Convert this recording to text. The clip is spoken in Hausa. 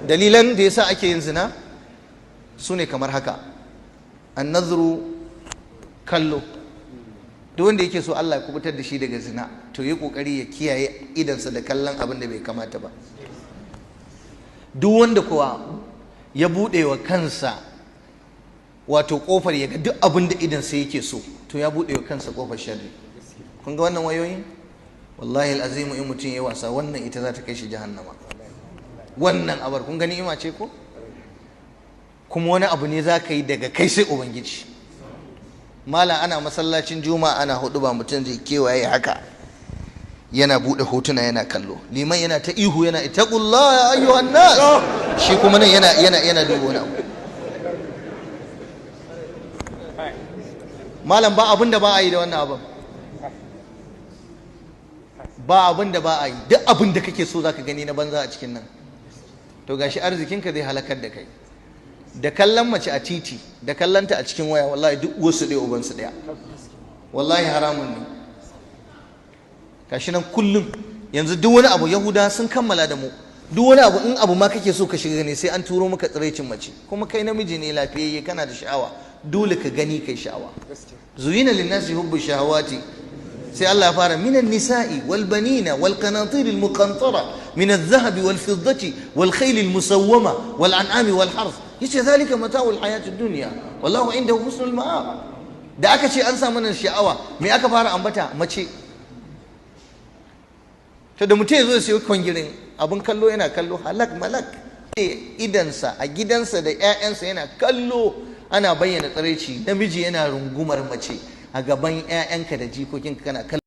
dalilan da yasa ake yin zina su ne kamar haka: annazru, kallo. Duk wanda yake so Allah ya kubutar da shi daga zina to yi kokari ya kiyaye idansa da kallon abin da bai kamata ba. Duk wanda kuwa ya buɗe wa kansa wato kofar ya ga duk abin da idansa yake so to ya buɗe wa kansa kofar sharri. Kun ga wannan wayoyin? Wallahi al'azimu, in mutum ya wasa wannan ita za ta kai shi jahannama. Wannan abar kun gani ima ce ko? Kuma wani abu ne za ka yi daga kai sai Ubangiji. Malam ana masallacin juma'a ana hudu ba, mutum zai kewaye haka yana buɗe hotuna yana kallo, liman yana ta ihu yana ittaqullah ya ayyuhan nas, shi kuma nan yana duba wani abu. Malam ba abin da ba a yi da wannan abin, ba abin da ba a yi, duk abin da kake so zaka gani na banza a cikin nan. To gashi arzikinka zai halakar da kai. Da kallon mace a titi da kallonta a cikin waya, wallahi duk wasu ɗaya ubansu ɗaya, wallahi haramun ne. Gashi nan kullum yanzu duk wani abu Yahuda sun kammala da mu. Duk wani abu, in abu ma kake so ka shiga gani sai an turo maka tsiraicin mace, kuma kai namiji ne lafiyayye kana da sha'awa, dole ka gani kai sha'awa. Zuyina linnasi hubbu shahawati, sai Allah ya fara minan nisa'i wal banina wal qanatir al muqantara min al dhahabi wal fiddati wal khayl al musawwama wal an'ami wal harth, yace zalika mata'ul hayatid dunya wallahu indahu husnul ma'ab. Da aka ce an samu nan sha'awa, me aka fara ambata? Mace. To da mutum ya zo ya sayi kwangirin abin kallo yana kallo halak malak, idansa a gidansa da 'ya'yansa yana kallo ana bayyana tsiraici, namiji yana rungumar mace a gaban 'ya'yanka da jikokinka kana kallo.